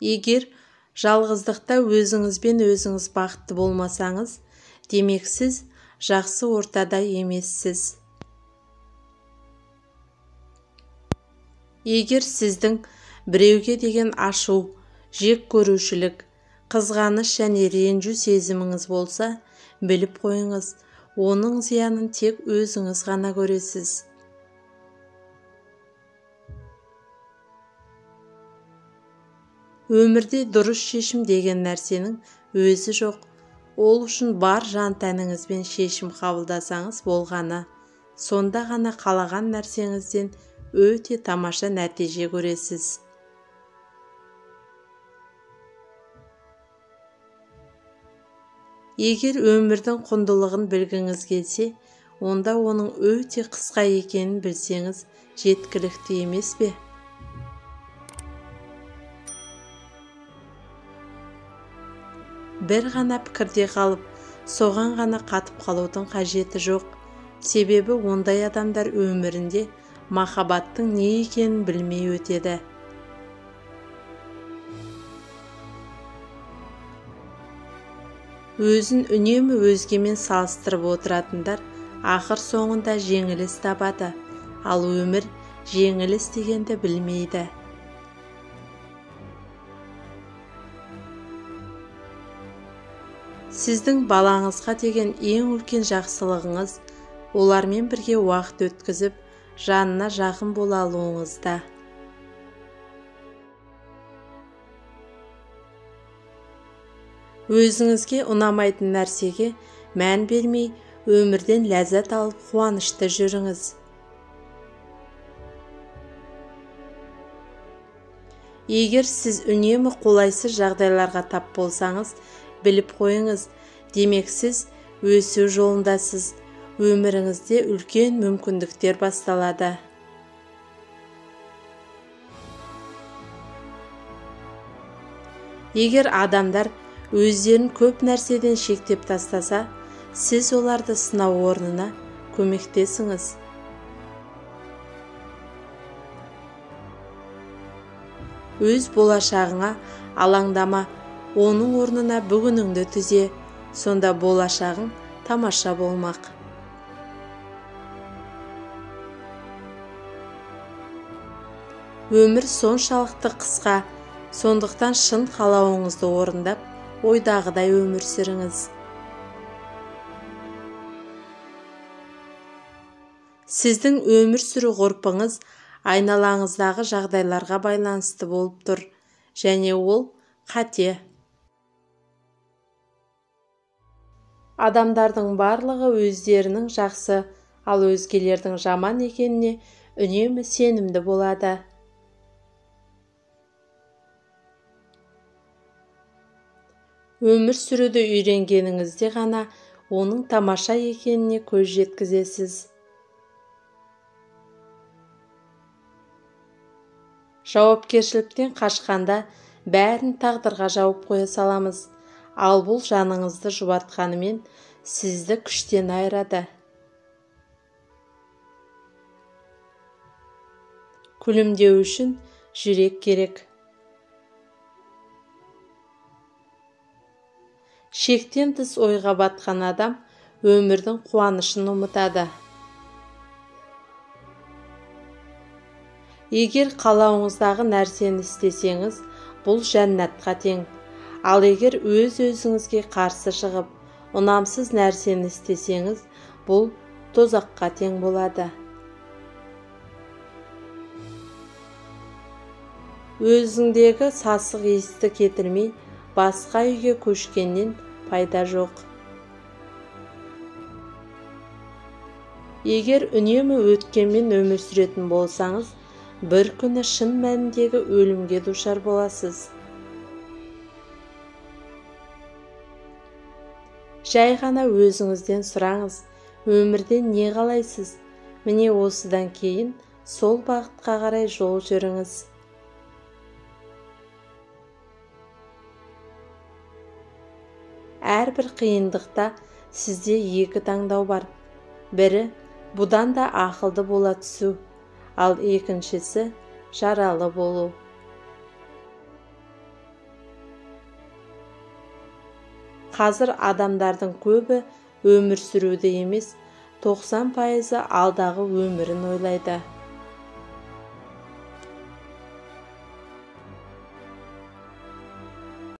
Егер жалғыздықта өзіңізбен өзіңіз бақытты болмасаңыз, демек сіз жақсы ортада емессіз. Егер сіздің біреуге деген ашу, жек көрушілік, қызғаныш және ренжу сезіміңіз болса, біліп қойыңыз, оның зиянын тек өзіңіз ғана көресіз. Өмірде дұрыс шешім деген нәрсенің өзі жоқ. Ол үшін бар жан-тәніңізбен шешім қабылдасаңыз болғаны, сонда ғана қалаған нәрсеңізден өте тамаша нәтиже көресіз. Егер өмірдің құндылығын білгіңіз келсе, онда оның өте қысқа екенін білсеңіз жеткілікті емес пе? Бір ғана пікірде қалып, соған ғана қатып қалудың қажеті жоқ. Себебі ондай адамдар өмірінде махаббаттың не екенін білмей өтеді. Өзін үнемі өзгемен салыстырып отыратындар ақыр соңында жеңіліс табады, ал өмір жеңіліс дегенді білмейді. Сіздің балаңызға деген ең үлкен жақсылығыңыз олармен бірге уақыт өткізіп, жанына жақын бола алуыңызда. Өзіңізге ұнамайтын нәрсеге мән бермей, өмірден ләззат алып қуанышты жүріңіз. Егер сіз үнемі қолайсыз жағдайларға тап болсаңыз, біліп қойыңыз, демек сіз өсу жолындасыз, өміріңізде үлкен мүмкіндіктер басталады. Егер адамдар өздерін көп нәрседен шектеп тастаса, сіз оларды сынау орнына көмектесіңіз. Өз болашағыңа алаңдама, оның орнына бүгініңді түзе, сонда болашағың тамаша болмақ. Өмір соншалықты қысқа, сондықтан шын қалауыңызды орындап, ойдағыдай өмір сүріңіз. Сіздің өмір сүру ғұрпыңыз айналаңыздағы жағдайларға байланысты болып тұр, және ол қате. Адамдардың барлығы өздерінің жақсы, ал өзгелердің жаман екеніне үнемі сенімді болады. Өмір сүруді үйренгеніңізде ғана оның тамаша екеніне көз жеткізесіз. Жауапкершіліктен қашқанда бәрін тағдырға жауып қоя саламыз, ал бұл жаныңызды жұбатқанымен сізді күштен айырады. Күлімдеу үшін жүрек керек. Шектен тыс ойға батқан адам өмірдің қуанышын ұмытады. Егер қалауыңыздағы нәрсені істесеңіз, бұл жәннатқа тең. Ал егер өз-өзіңізге қарсы шығып, ұнамсыз нәрсені істесеңіз, бұл тозаққа тең болады. Өзіңдегі сасық иісті кетірмей, басқа үйге көшкеннен пайда жоқ. Егер үнемі өткенмен өмір сүретін болсаңыз, бір күні шын мәніндегі өлімге душар боласыз. Жай ғана өзіңізден сұраңыз, өмірде не қалайсыз? Міне осыдан кейін сол бағытқа қарай жол жүріңіз. Әрбір қиындықта сізде екі таңдау бар. Бірі бұдан да ақылды бола түсу, ал екіншісі жаралы болу. Қазір адамдардың көбі өмір сүруді емес, 90% алдағы өмірін ойлайды.